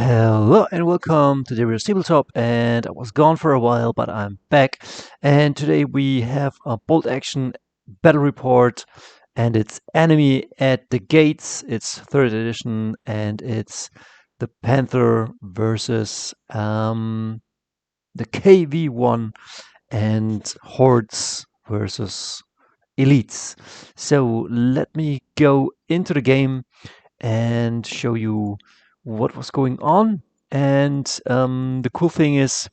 Hello and welcome to the Tabletop, and I was gone for a while, but I'm back. And today we have a BoltACtion battle report, and it's Enemy at the Gates. It's 3rd edition, and it's the Panther versus the KV1 and hordes versus elites. So let me go into the game and show you what was going on. And the cool thing is,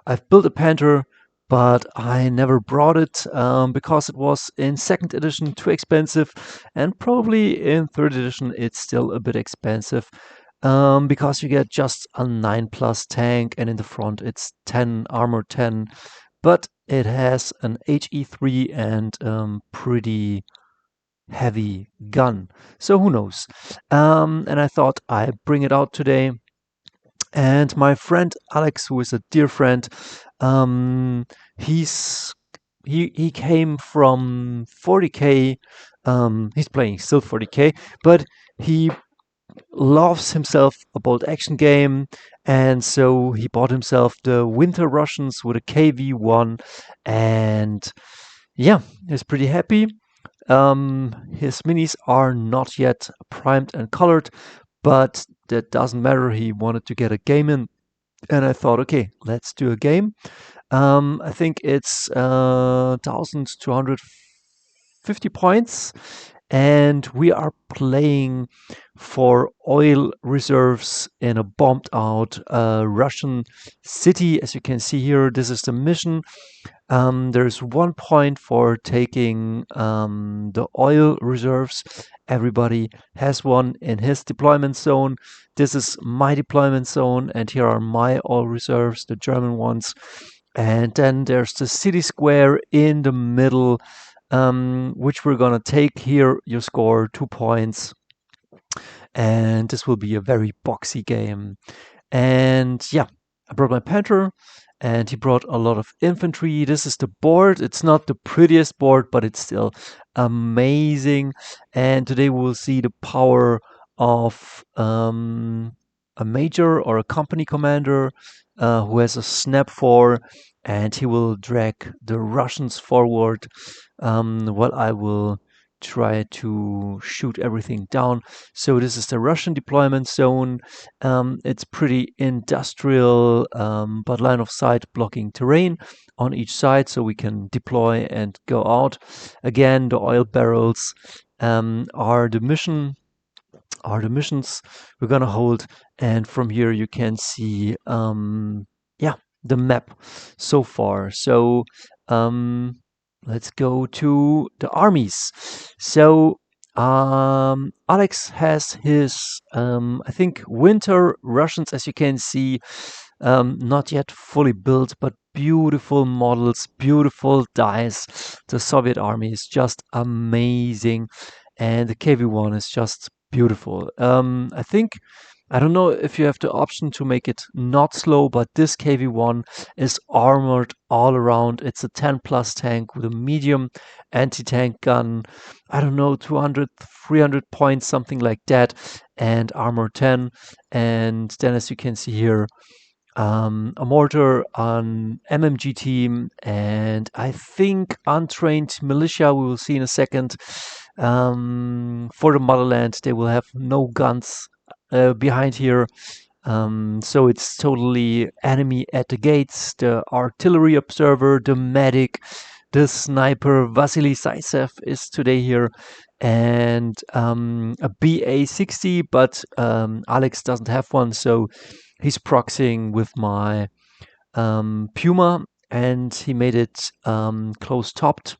I've built a Panther, but I never brought it because it was in 2nd edition too expensive, and probably in 3rd edition it's still a bit expensive. Because you get just a 9+ tank, and in the front it's 10 armor 10, but it has an HE3 and pretty heavy gun. So who knows? And I thought I bring it out today. And my friend Alex, who is a dear friend, um, he came from 40k. He's playing still 40k, but he loves himself a BoltACtion game, and so he bought himself the Winter Russians with a KV1, and yeah, he's pretty happy. His minis are not yet primed and colored, but that doesn't matter. He wanted to get a game in, and I thought, okay, let's do a game. I think it's 1,250 points, and we are playing for oil reserves in a bombed out Russian city. As you can see here, this is the mission. There's 1 point for taking the oil reserves. Everybody has one in his deployment zone. This is my deployment zone, and here are my oil reserves, the German ones. And then there's the city square in the middle, which we're gonna take. Here you score 2 points, and this will be a very boxy game. And yeah, I brought my Panther, and he brought a lot of infantry. This is the board. It's not the prettiest board, but it's still amazing. And today we'll see the power of a major or a company commander who has a snap 4, and he will drag the Russians forward while I will try to shoot everything down. So this is the Russian deployment zone. It's pretty industrial, but line of sight blocking terrain on each side, so we can deploy and go out. Again, the oil barrels are the missions we're gonna hold, and from here you can see yeah, the map so far. So let's go to the armies. So Alex has his I think winter Russians, as you can see, not yet fully built, but beautiful models, beautiful dice. The Soviet army is just amazing, and the KV1 is just beautiful. I think, I don't know if you have the option to make it not slow, but this KV1 is armored all around. It's a 10+ tank with a medium anti-tank gun. I don't know, 200, 300 points, something like that, and armor 10. And then, as you can see here, a mortar on MMG team, and I think untrained militia, we will see in a second. For the motherland, they will have no guns behind here. So it's totally enemy at the gates. The artillery observer, the medic, the sniper, Vasily Zaitsev is today here, and a BA-60, but Alex doesn't have one, so he's proxying with my Puma, and he made it close-topped.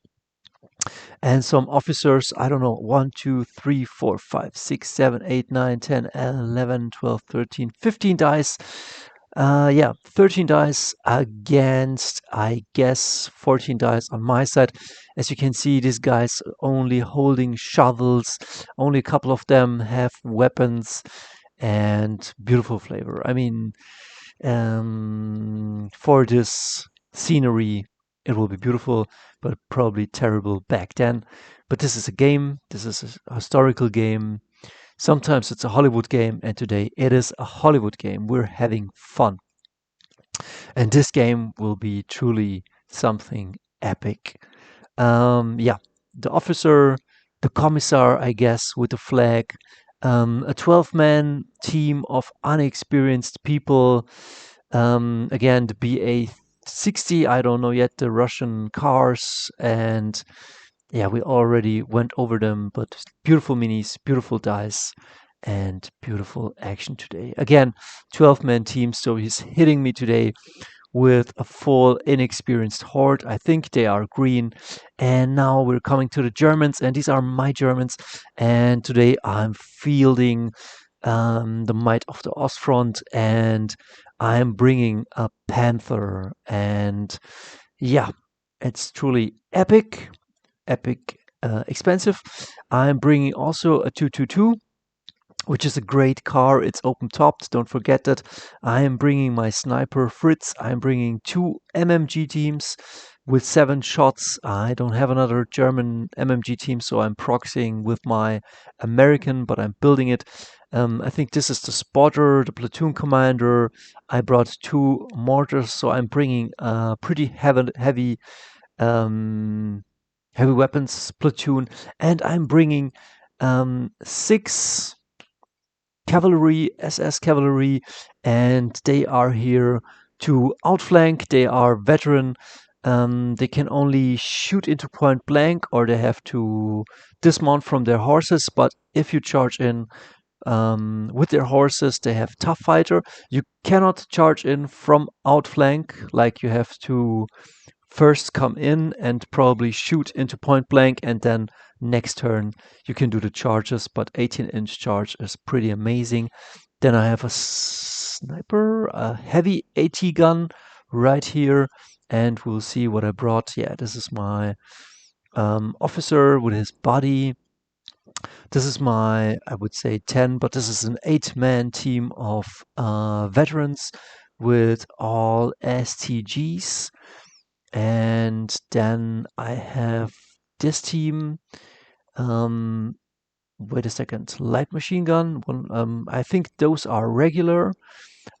And some officers, I don't know, 1, 2, 3, 4, 5, 6, 7, 8, 9, 10, 11, 12, 13, 15 dice. Yeah, 13 dice against, I guess, 14 dice on my side. As you can see, these guys only holding shovels. Only a couple of them have weapons, and beautiful flavor. I mean, for this scenery, it will be beautiful, but probably terrible back then. But this is a game. This is a historical game. Sometimes it's a Hollywood game, and today it is a Hollywood game. We're having fun. And this game will be truly something epic. Yeah, the officer, the commissar, I guess, with the flag, a 12-man team of unexperienced people. Again, the BA-60, I don't know yet, the Russian cars, and yeah, we already went over them, but beautiful minis, beautiful dice, and beautiful action today. Again, 12-man team, so he's hitting me today with a full inexperienced horde. I think they are green. And now we're coming to the Germans, and these are my Germans. And today I'm fielding the might of the Ostfront, and I'm bringing a Panther. And yeah, it's truly epic, expensive. I'm bringing also a 222, which is a great car. It's open topped. Don't forget that. I am bringing my sniper Fritz. I'm bringing 2 MMG teams with 7 shots. I don't have another German MMG team, so I'm proxying with my American, but I'm building it. I think this is the spotter, the platoon commander. I brought 2 mortars, so I'm bringing a pretty heavy weapons platoon, and I'm bringing 6 cavalry, SS cavalry, and they are here to outflank. They are veteran. They can only shoot into point blank, or they have to dismount from their horses. But if you charge in with their horses, they have tough fighter. You cannot charge in from outflank, like you have to first come in and probably shoot into point blank, and then next turn you can do the charges, but 18-inch charge is pretty amazing. Then I have a sniper, a heavy AT gun right here, and we'll see what I brought. Yeah, this is my officer with his body. This is my, I would say 10, but this is an 8-man team of veterans with all STGs. And then I have this team. Wait a second, light machine gun. I think those are regular.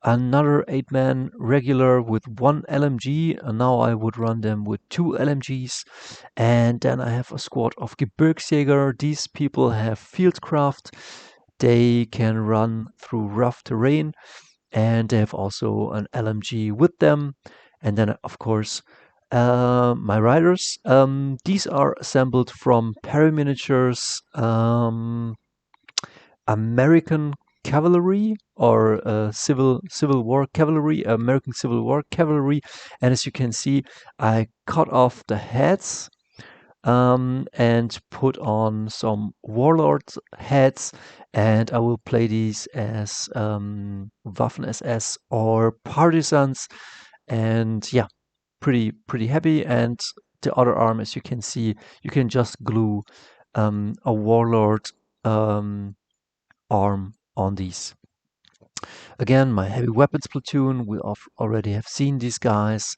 Another 8-man regular with 1 LMG. And now I would run them with 2 LMGs. And then I have a squad of Gebirgsjäger. These people have fieldcraft. They can run through rough terrain. And they have also an LMG with them. And then, of course, my riders. These are assembled from Perry Miniatures American cavalry, or Civil War cavalry, American Civil War cavalry. And as you can see, I cut off the heads and put on some warlord heads, and I will play these as Waffen SS or partisans. And yeah, pretty happy. And the other arm, as you can see, you can just glue a warlord arm on these. Again, my heavy weapons platoon, we already have seen these guys.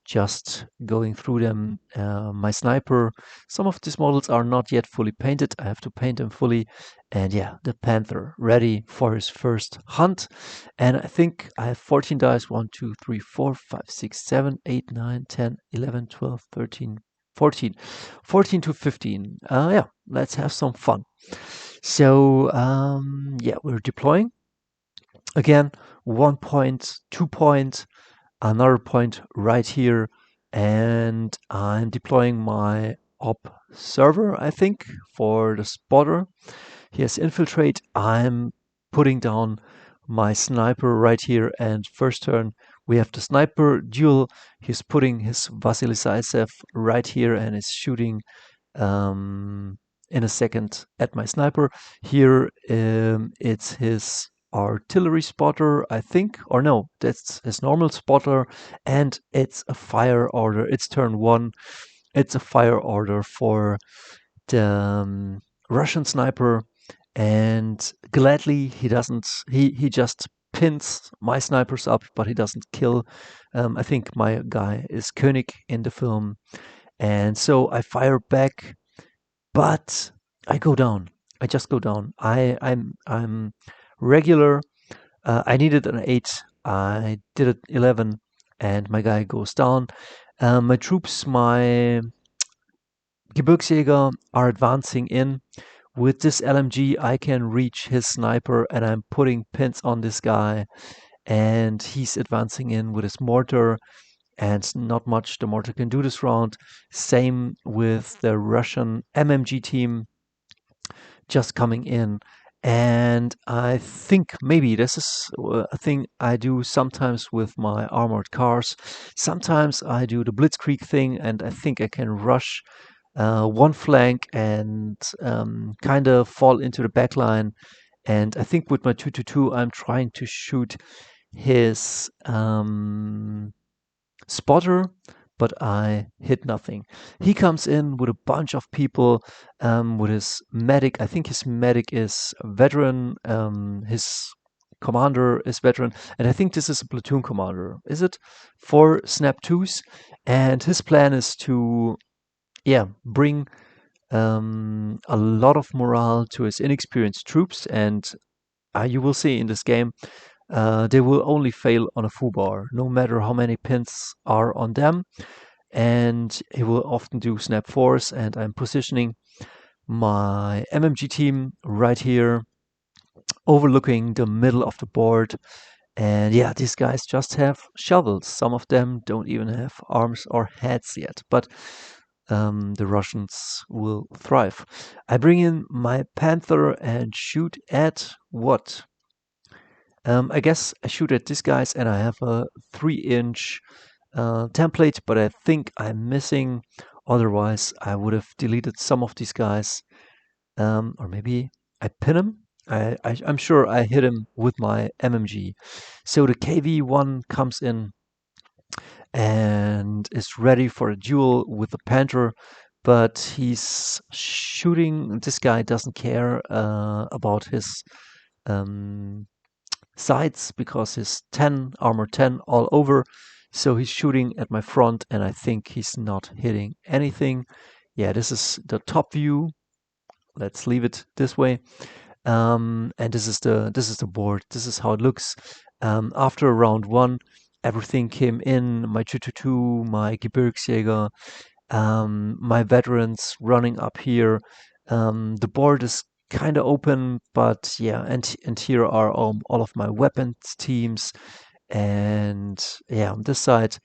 Just going through them. My sniper, some of these models are not yet fully painted. I have to paint them fully. And yeah, the Panther ready for his first hunt. And I think I have 14 dice. 1, 2, 3, 4, 5, 6, 7, 8, 9, 10, 11, 12, 13, 14. 14 to 15. Yeah, let's have some fun. So yeah, we're deploying. Again, 1 point, 2 point, another point right here, and I'm deploying my observer, I think, for the spotter. He has infiltrate. I'm putting down my sniper right here, and first turn we have the sniper duel. He's putting his Vasily Zaitsev right here and is shooting in a second at my sniper. Here it's his artillery spotter, I think, or no, that's his normal spotter, and it's a fire order. It's turn 1. It's a fire order for the Russian sniper, and gladly he doesn't. He just pins my snipers up, but he doesn't kill. I think my guy is König in the film, and so I fire back, but I go down. I just go down. I'm regular. I needed an 8. I did it 11, and my guy goes down. My troops, my Gebirgsjäger are advancing in. With this LMG, I can reach his sniper, and I'm putting pins on this guy. And he's advancing in with his mortar, and not much the mortar can do this round. Same with the Russian MMG team just coming in. And I think maybe this is a thing I do sometimes with my armored cars. Sometimes I do the blitzkrieg thing, and I think I can rush one flank and kind of fall into the back line. And I think with my 222, I'm trying to shoot his spotter, but I hit nothing. He comes in with a bunch of people with his medic. I think his medic is a veteran. His commander is veteran, and I think this is a platoon commander. Is it for Snap 2s? And his plan is to, yeah, bring a lot of morale to his inexperienced troops, and you will see in this game they will only fail on a foobar, no matter how many pins are on them. And he will often do snap 4s, and I'm positioning my MMG team right here, overlooking the middle of the board. And yeah, these guys just have shovels. Some of them don't even have arms or heads yet, but the Russians will thrive. I bring in my Panther and shoot at what? I guess I shoot at these guys, and I have a 3-inch template, but I think I'm missing. Otherwise, I would have deleted some of these guys. Or maybe I pin him. I'm sure I hit him with my MMG. So the KV1 comes in and is ready for a duel with the Panther, but he's shooting. This guy doesn't care about his sides because he's 10, armor 10 all over. So he's shooting at my front, and I think he's not hitting anything. Yeah, this is the top view. Let's leave it this way. And this is the board. This is how it looks. After round 1, everything came in. My 222, my Gebirgsjäger, my veterans running up here. The board is kind of open, but yeah, and here are all of my weapons teams. And yeah, on this side,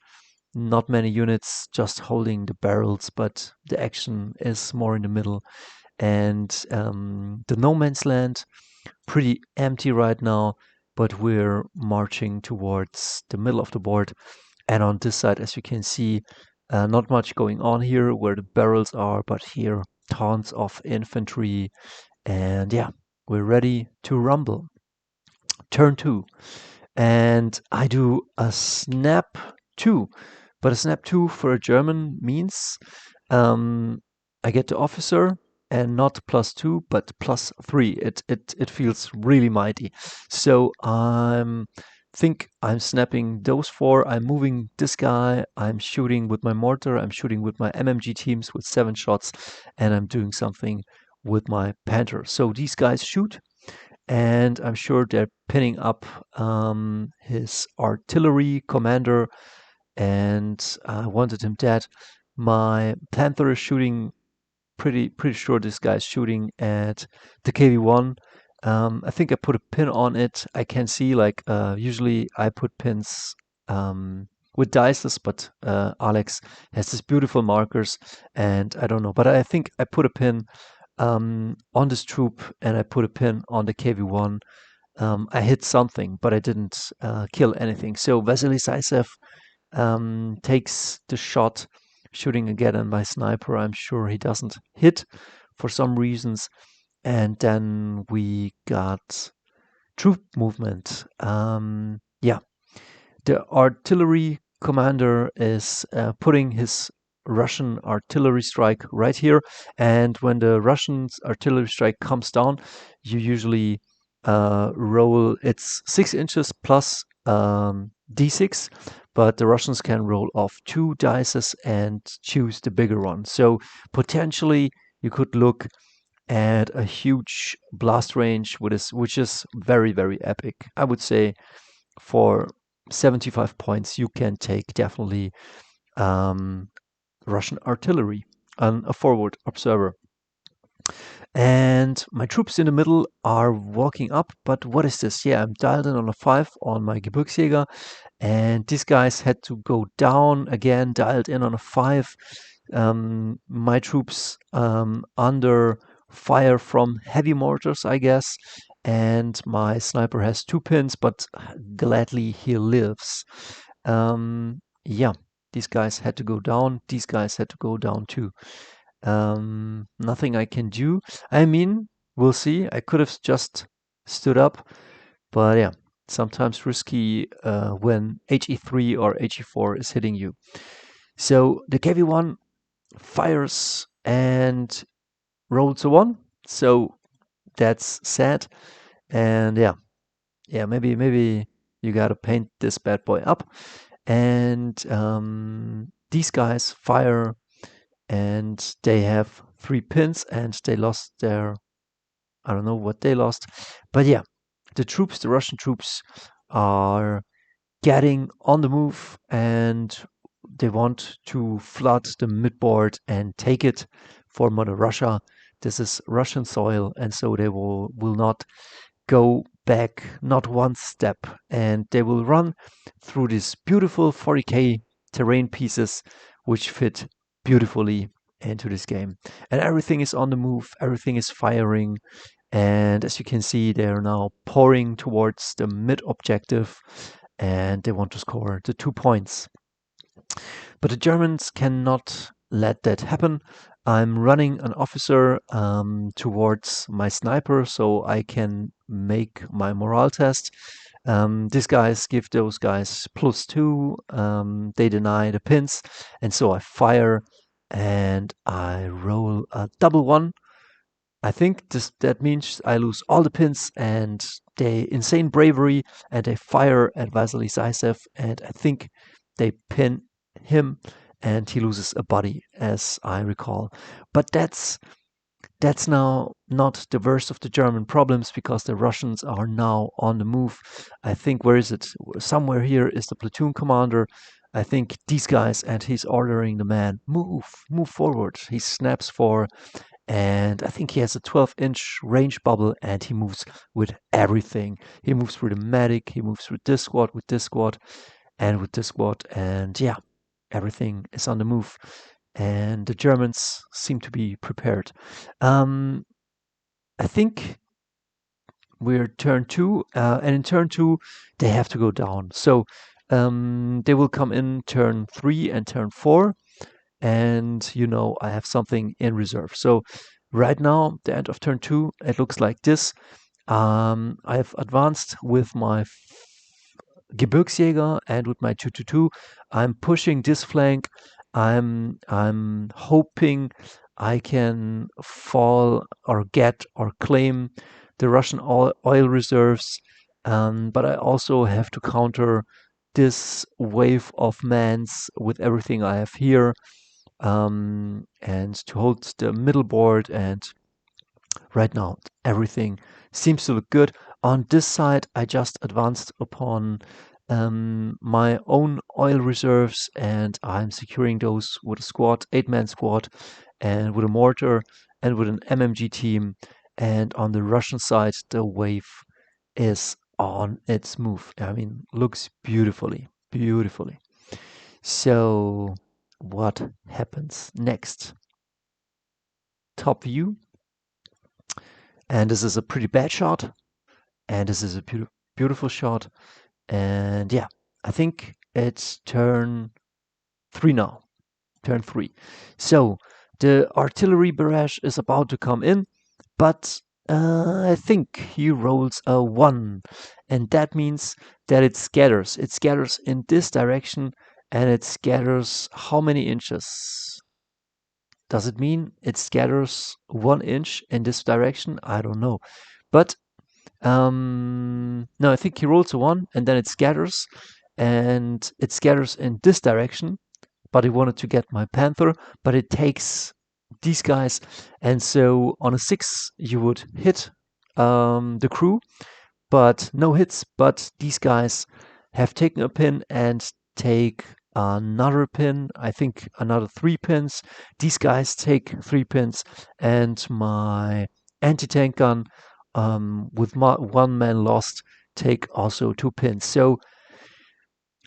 not many units, just holding the barrels, but the action is more in the middle. And the no man's land, pretty empty right now, but we're marching towards the middle of the board. And on this side, as you can see, not much going on here where the barrels are, but here tons of infantry. And yeah, we're ready to rumble. Turn 2. And I do a snap 2. But a snap 2 for a German means I get the officer, and not +2 but +3. It feels really mighty. So think I'm snapping those 4. I'm moving this guy. I'm shooting with my mortar. I'm shooting with my MMG teams with 7 shots, and I'm doing something with my Panther. So these guys shoot, and I'm sure they're pinning up his artillery commander, and I wanted him dead. My Panther is shooting. Pretty sure this guy's shooting at the KV1. I think I put a pin on it. I can see, like, usually I put pins with dices, but Alex has these beautiful markers, and I don't know. But I think I put a pin on this troop, and I put a pin on the KV1. I hit something, but I didn't kill anything. So Vasily Zaisev takes the shot, shooting again at my sniper. I'm sure he doesn't hit for some reasons. And then we got troop movement. Yeah, the artillery commander is putting his Russian artillery strike right here. And when the Russian artillery strike comes down, you usually roll, it's 6 inches plus d6, but the Russians can roll off 2 dices and choose the bigger one. So potentially you could look and a huge blast range, which is very, very epic. I would say for 75 points, you can take definitely Russian artillery on a forward observer. And my troops in the middle are walking up, but what is this? Yeah, I'm dialed in on a 5 on my Gebirgsjäger, and these guys had to go down again, dialed in on a 5. My troops under fire from heavy mortars, I guess, and my sniper has 2 pins, but gladly he lives. Yeah, these guys had to go down. These guys had to go down too. Nothing I can do. I mean, we'll see. I could have just stood up, but yeah, sometimes risky when HE3 or HE4 is hitting you. So the KV1 fires and rolls a 1. So that's sad. And yeah, maybe you gotta paint this bad boy up. And these guys fire and they have 3 pins and they lost their, I don't know what they lost, but yeah, the Russian troops are getting on the move and they want to flood the midboard and take it for Mother Russia. This is Russian soil, and so they will not go back not one step, and they will run through these beautiful 40k terrain pieces which fit beautifully into this game. And everything is on the move, everything is firing, and as you can see, they are now pouring towards the mid objective and they want to score the 2 points. But the Germans cannot let that happen. I'm running an officer towards my sniper so I can make my morale test. These guys give those guys +2. They deny the pins, and so I fire and I roll a double 1. I think that means I lose all the pins and they insane bravery and they fire at Vasily Zaitsev and I think they pin him and he loses a body as I recall. But that's now not the worst of the German problems because the Russians are now on the move. I think, where is it? Somewhere here is the platoon commander. I think these guys, and he's ordering the man, move forward. He snaps for, and I think he has a 12-inch range bubble and he moves with everything. He moves through the medic, he moves through this squad, with this squad, and with this squad, and yeah, everything is on the move. And the Germans seem to be prepared. I think we're turn 2, and in turn 2, they have to go down. So they will come in turn 3 and turn 4, and you know I have something in reserve. So right now, the end of turn 2, it looks like this. I've advanced with my Gebirgsjäger and with my 222. I'm pushing this flank. I'm hoping I can fall or get or claim the Russian oil reserves, but I also have to counter this wave of mans with everything I have here, and to hold the middle board. And right now everything seems to look good. On this side, I just advanced upon my own oil reserves and I'm securing those with a squad, 8-man squad, and with a mortar and with an MMG team. And on the Russian side, the wave is on its move. I mean, looks beautifully. So what happens next? Top view. And this is a pretty bad shot. And this is a beautiful shot. And yeah, I think it's turn 3 now. Turn 3. So the artillery barrage is about to come in, but I think he rolls a 1. And that means that it scatters. It scatters in this direction and it scatters how many inches? Does it mean it scatters 1 inch in this direction? I don't know. But no, I think he rolls a 1 and then it scatters. And it scatters in this direction. But he wanted to get my Panther. But it takes these guys. And so on a 6, you would hit the crew, but no hits. But these guys have taken a pin and take another pin. I think another 3 pins. These guys take 3 pins, and my anti-tank gun with my 1 man lost take also 2 pins. So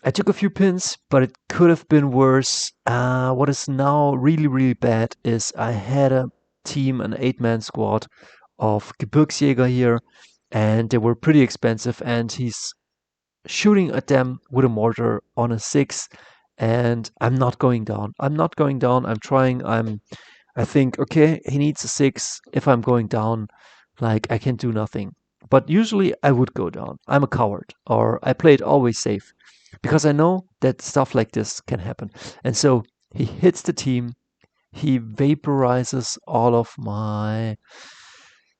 I took a few pins, but it could have been worse. What is now really, really bad is I had a team, an 8-man squad of Gebirgsjäger here, and they were pretty expensive, and he's shooting at them with a mortar on a 6, and I'm not going down. I'm not going down. I'm trying. I think, okay, he needs a 6. If I'm going down, like, I can do nothing. But usually I would go down. I'm a coward, or I play it always safe because I know that stuff like this can happen. And so he hits the team. He vaporizes all of my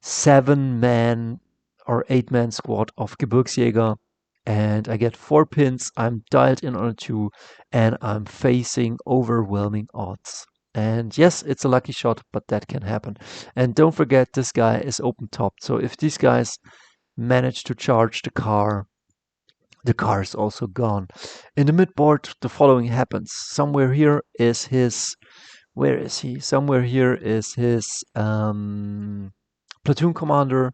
7-man or 8-man squad of Gebirgsjäger, and I get 4 pins. I'm dialed in on a 2, and I'm facing overwhelming odds. And yes, it's a lucky shot, but that can happen. And don't forget, this guy is open topped. So if these guys manage to charge the car is also gone. In the midboard, the following happens. Somewhere here is his. Where is he? Somewhere here is his platoon commander.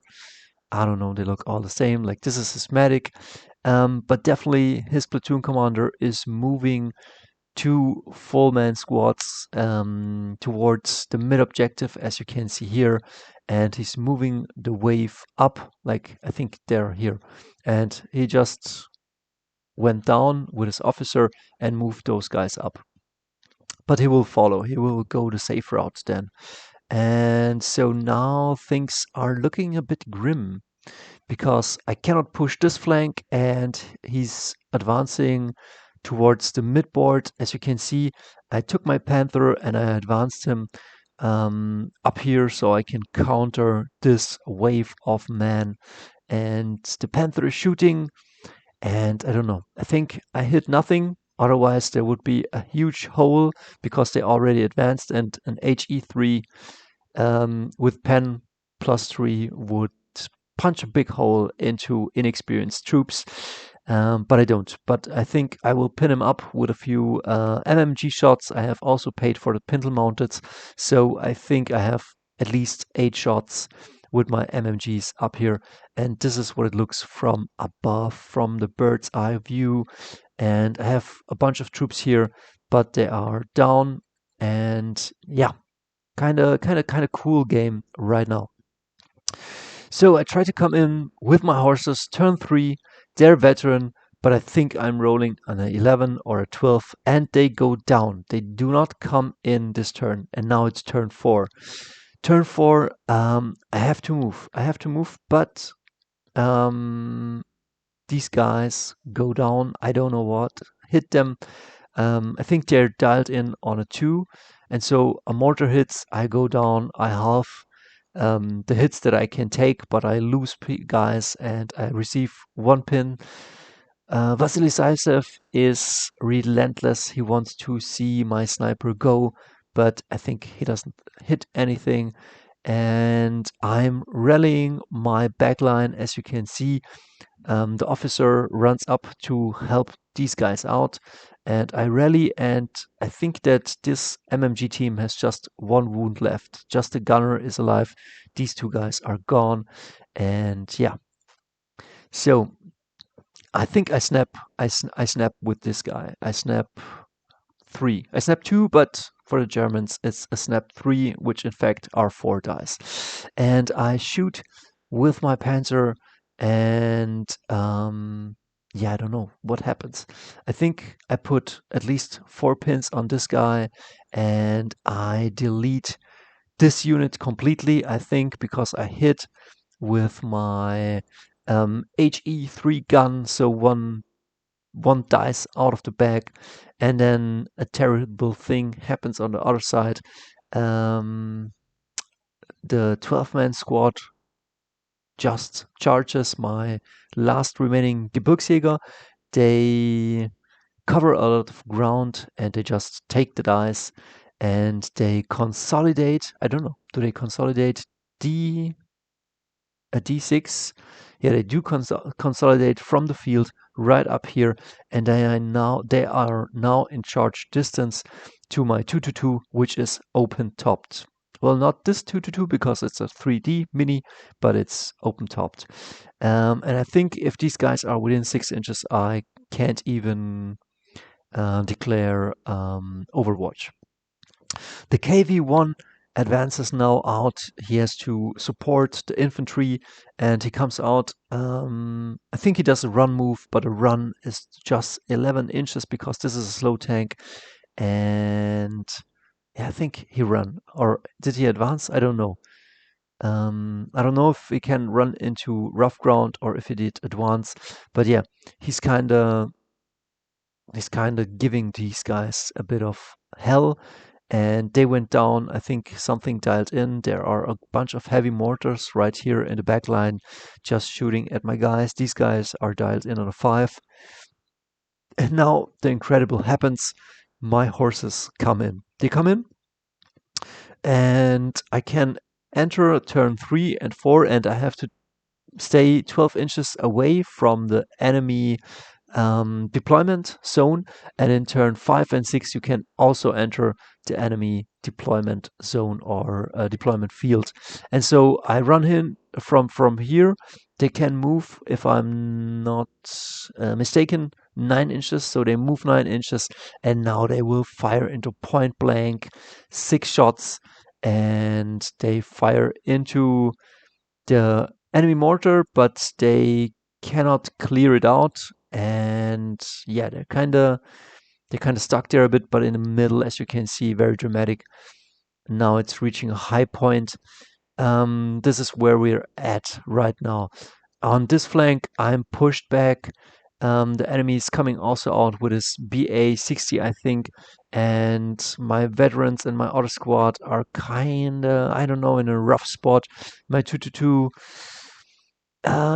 I don't know, they look all the same. Like, this is his medic. But definitely his platoon commander is moving 2 full man squads towards the mid objective, as you can see here. And he's moving the wave up, like, I think they're here. And he just went down with his officer and moved those guys up. But he will follow. He will go the safe route then. And so now things are looking a bit grim because I cannot push this flank, and he's advancing towards the midboard. As you can see, I took my Panther and I advanced him up here so I can counter this wave of men. And the Panther is shooting, and I don't know. I think I hit nothing. Otherwise, there would be a huge hole because they already advanced, and an HE3 with pen +3 would punch a big hole into inexperienced troops. But I don't. But I think I will pin him up with a few MMG shots. I have also paid for the pintle mounted, so I think I have at least 8 shots with my MMGs up here. And this is what it looks from above, from the bird's eye view. And I have a bunch of troops here, but they are down. And yeah, kind of cool game right now. So I try to come in with my horses, turn 3, they're veteran, but I think I'm rolling on an 11 or a 12, and they go down. They do not come in this turn, and now it's turn 4. Turn 4, I have to move. But these guys go down. I don't know what hit them. I think they're dialed in on a 2, and so a mortar hits, I go down, I halve the hits that I can take, but I lose guys and I receive 1 pin. Vasily Zaitsev is relentless. He wants to see my sniper go, but I think he doesn't hit anything. And I'm rallying my backline, as you can see. The officer runs up to help these guys out, and I rally, and I think that this MMG team has just 1 wound left. Just the gunner is alive. These 2 guys are gone, and yeah. So I think I snap. I snap with this guy. I snap 3. I snap 2, but for the Germans it's a snap 3, which in fact are 4 dice. And I shoot with my Panzer, and yeah, I don't know what happens. I think I put at least 4 pins on this guy, and I delete this unit completely, I think, because I hit with my HE3 gun, so one dice out of the bag, and then a terrible thing happens on the other side. The 12-man squad just charges my last remaining Gebirgsjäger. They cover a lot of ground and they just take the dice, and they consolidate. I don't know. Do they consolidate a D6? Yeah, they do consolidate from the field right up here, and they are now in charge distance to my 222, which is open topped. Well, not this 222 because it's a 3D mini, but it's open topped. And I think if these guys are within 6 inches, I can't even declare Overwatch. The KV1 advances now out. He has to support the infantry, and he comes out. I think he does a run move, but a run is just 11 inches because this is a slow tank. And yeah, I think he ran. Or did he advance? I don't know. I don't know if he can run into rough ground or if he did advance. But yeah, he's kind of giving these guys a bit of hell, and they went down. I think something dialed in. There are a bunch of heavy mortars right here in the back line just shooting at my guys. These guys are dialed in on a 5. And now the incredible happens. My horses come in. They come in, and I can enter turn 3 and 4, and I have to stay 12 inches away from the enemy deployment zone, and in turn 5 and 6 you can also enter the enemy deployment zone or deployment field. And so I run in from here. They can move, if I'm not mistaken, 9 inches, so they move 9 inches, and now they will fire into point blank 6 shots, and they fire into the enemy mortar, but they cannot clear it out. And yeah, they're kind of stuck there a bit, but in the middle, as you can see, very dramatic. Now it's reaching a high point. This is where we're at right now. On this flank, I'm pushed back. The enemy is coming also out with his BA-60, I think, and my veterans and my auto squad are kinda, I don't know, in a rough spot. My 222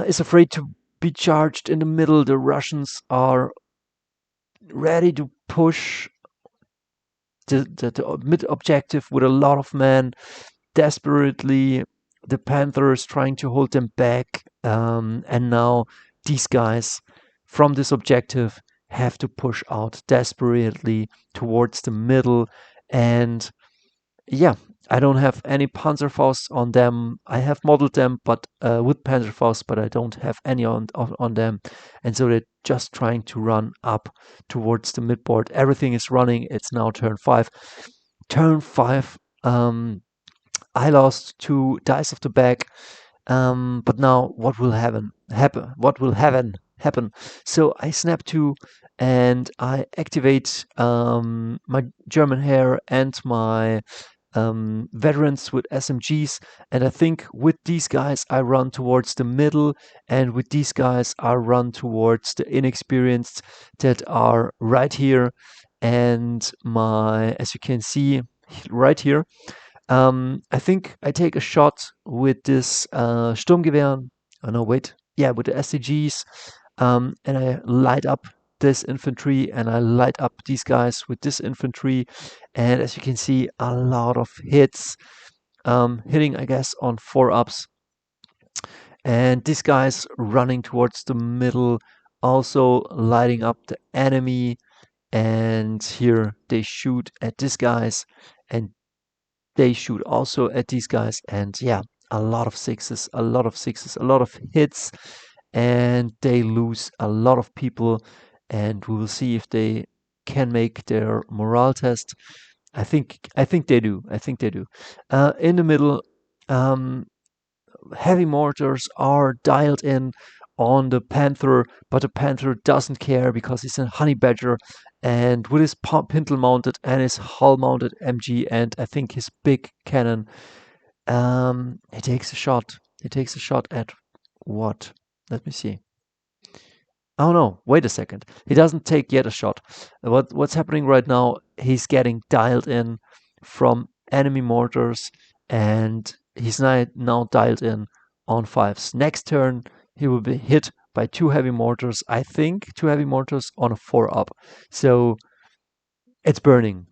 is afraid to be charged in the middle. The Russians are ready to push the mid objective with a lot of men desperately. The Panthers trying to hold them back, and now these guys from this objective have to push out desperately towards the middle. And yeah, I don't have any Panzerfaust on them. I have modeled them, but with Panzerfaust, but I don't have any on them. And so they're just trying to run up towards the midboard. Everything is running. It's now turn 5. Turn 5, I lost 2 dice of the back. But now what will happen? What will happen? So I snap 2 and I activate my German hair and my veterans with SMGs, and I think with these guys I run towards the middle, and with these guys I run towards the inexperienced that are right here. And my, as you can see right here, I think I take a shot with this Sturmgewehr. Oh no, wait, yeah, with the SCGs, and I light up this infantry, and I light up these guys with this infantry. And as you can see, a lot of hits, hitting, I guess, on 4-ups. And these guys running towards the middle, also lighting up the enemy. And here they shoot at these guys, and they shoot also at these guys. And yeah, a lot of sixes, a lot of hits, and they lose a lot of people. And we will see if they can make their morale test. I think they do. In the middle, heavy mortars are dialed in on the Panther, but the Panther doesn't care because he's a honey badger, and with his pintle mounted and his hull mounted MG, and I think his big cannon, he takes a shot. At what? Let me see. Oh no, wait a second. He doesn't take yet a shot. What's happening right now, he's getting dialed in from enemy mortars, and he's now dialed in on 5s. Next turn, he will be hit by 2 heavy mortars. I think 2 heavy mortars on a 4-up. So it's burning.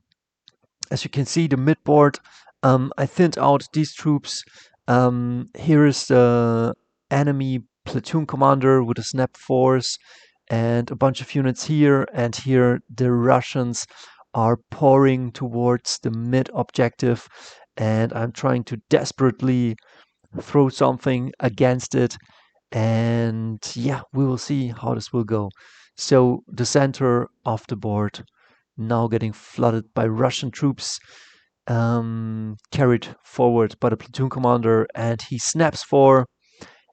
As you can see, the midboard, I thinned out these troops. Here is the enemy platoon commander with a snap force and a bunch of units here, and here the Russians are pouring towards the mid objective, and I'm trying to desperately throw something against it, and yeah, we will see how this will go. So the center of the board now getting flooded by Russian troops, carried forward by the platoon commander, and he snaps for,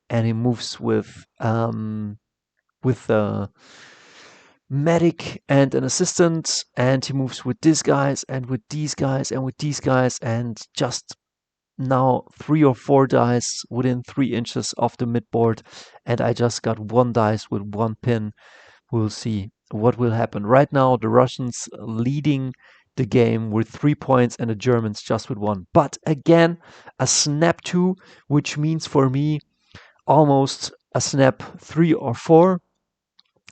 and he moves with a medic and an assistant, and he moves with these guys and with these guys and with these guys, and just now 3 or 4 dice within 3 inches of the midboard, and I just got 1 dice with 1 pin. We'll see what will happen. Right now, the Russians leading the game with 3 points and the Germans just with 1. But again, a snap 2, which means for me almost a snap 3 or 4.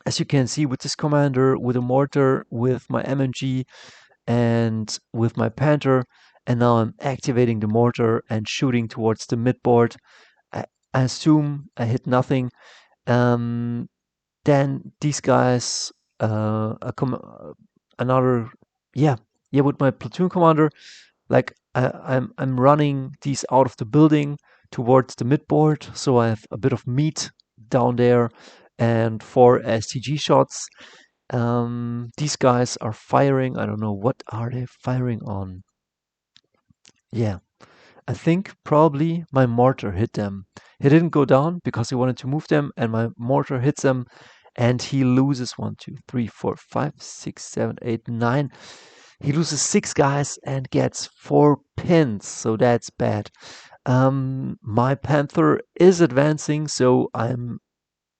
As you can see with this commander, with a mortar, with my MMG, and with my Panther, and now I'm activating the mortar and shooting towards the midboard. I assume I hit nothing. Then these guys, another, yeah, with my platoon commander, like I'm running these out of the building towards the midboard, so I have a bit of meat down there and 4 STG shots. These guys are firing. I don't know, what are they firing on? Yeah, I think probably my mortar hit them. He didn't go down because he wanted to move them, and my mortar hits them, and he loses 1, 2, 3, 4, 5, 6, 7, 8, 9. He loses 6 guys and gets 4 pins, so that's bad. My Panther is advancing, so I'm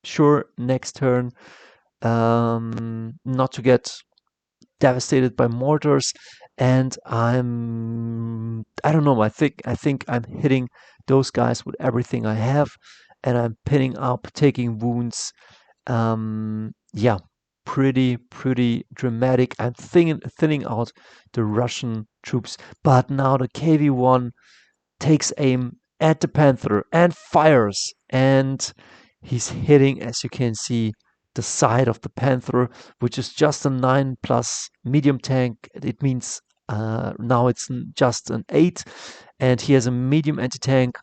sure next turn not to get devastated by mortars, and I don't know, I think I'm hitting those guys with everything I have, and I'm pinning up, taking wounds. Yeah, pretty dramatic. I'm thinning out the Russian troops, but now the KV1 takes aim at the Panther and fires, and he's hitting, as you can see, the side of the Panther, which is just a 9 plus medium tank. It means now it's just an 8, and he has a medium anti-tank,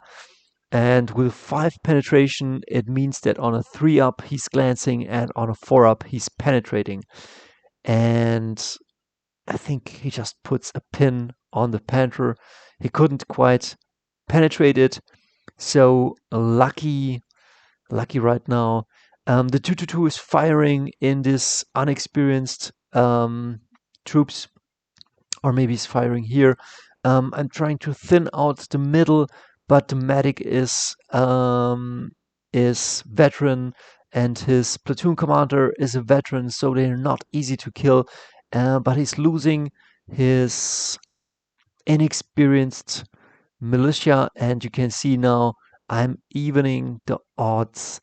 and with 5 penetration, it means that on a 3 up he's glancing, and on a 4 up he's penetrating. And I think he just puts a pin on the Panther. He couldn't quite penetrate it, so lucky right now. The 222 is firing in this unexperienced troops, or maybe he's firing here. I'm trying to thin out the middle, but the medic is veteran, and his platoon commander is a veteran, so they're not easy to kill. But he's losing his inexperienced militia, and you can see now I'm evening the odds.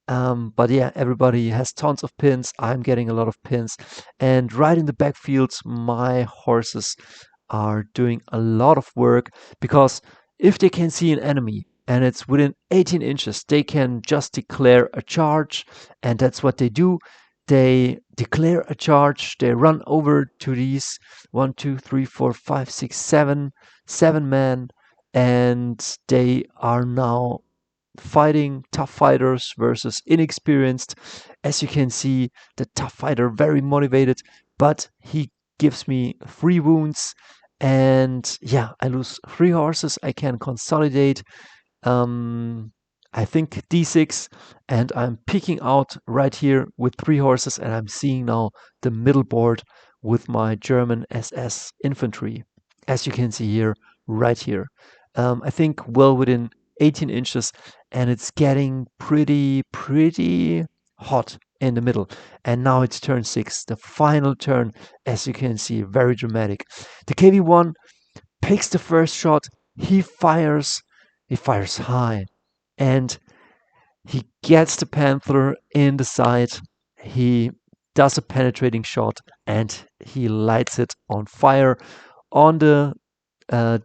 But yeah, everybody has tons of pins. I'm getting a lot of pins. And right in the backfields, my horses are doing a lot of work, because if they can see an enemy and it's within 18 inches, they can just declare a charge. And that's what they do. They declare a charge. They run over to these 1, 2, 3, 4, 5, 6, 7 men, and they are now fighting tough fighters versus inexperienced. As you can see, the tough fighter very motivated, but he gives me 3 wounds, and yeah, I lose 3 horses. I can consolidate. I think d6, and I'm peeking out right here with 3 horses, and I'm seeing now the middle board with my German SS infantry, as you can see here, right here. I think well within 18 inches, and it's getting pretty hot in the middle. And now it's turn 6, the final turn, as you can see, very dramatic. The KV1 picks the first shot. He fires high, and he gets the Panther in the side. He does a penetrating shot, and he lights it on fire. on the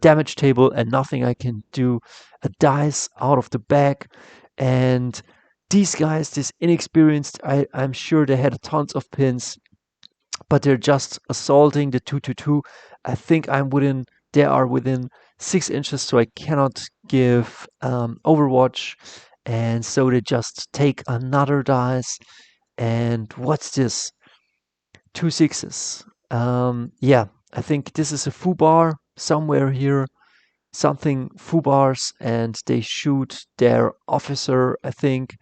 damage table and nothing I can do. A dice out of the bag, and these guys, this inexperienced, I'm sure they had tons of pins, but they're just assaulting the 222. I think they are within 6 inches, so I cannot give Overwatch, and so they just take another dice. And what's this? 2 sixes. Yeah, I think this is a foobar somewhere here. Something foobars, and they shoot their officer, I think.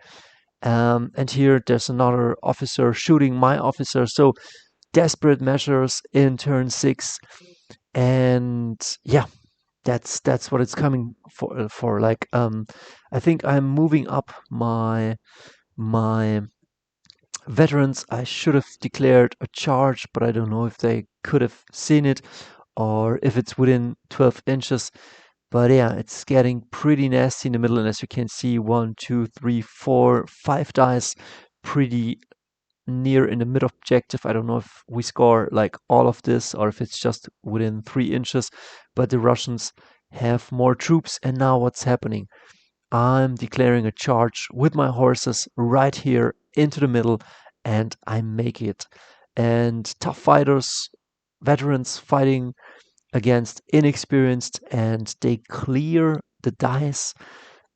And here there's another officer shooting my officer. So desperate measures in turn 6, and yeah, that's what it's coming for. Like, I think I'm moving up my veterans. I should have declared a charge, but I don't know if they could have seen it or if it's within 12 inches. But yeah, it's getting pretty nasty in the middle, and as you can see, 1, 2, 3, 4, 5 dice pretty near in the mid objective. I don't know if we score like all of this or if it's just within 3 inches, but the Russians have more troops. And now what's happening? I'm declaring a charge with my horses right here into the middle, and I make it. And tough fighters, veterans fighting against inexperienced, and they clear the dice.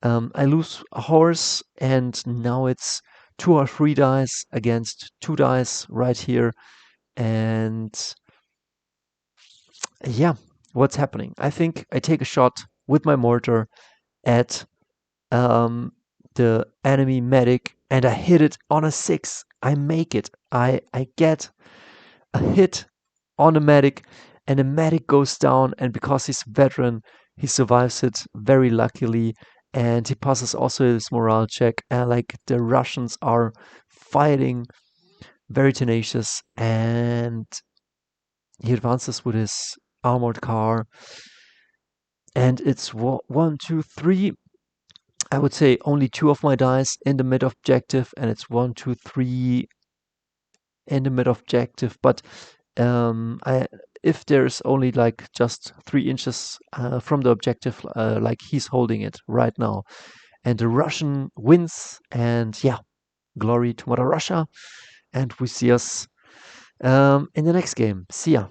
I lose a horse, and now it's 2 or 3 dice against 2 dice right here. And yeah, what's happening? I think I take a shot with my mortar at the enemy medic, and I hit it on a 6. I make it. I get a hit on the medic, and the medic goes down, and because he's a veteran, he survives it very luckily, and he passes also his morale check. And like, the Russians are fighting very tenacious, and he advances with his armored car, and it's 1, 2, 3. I would say only 2 of my dice in the mid objective, and it's 1, 2, 3 in the mid objective. But if there's only like just 3 inches from the objective, like he's holding it right now, and the Russian wins, and yeah, glory to Mother Russia, and we see us in the next game. See ya.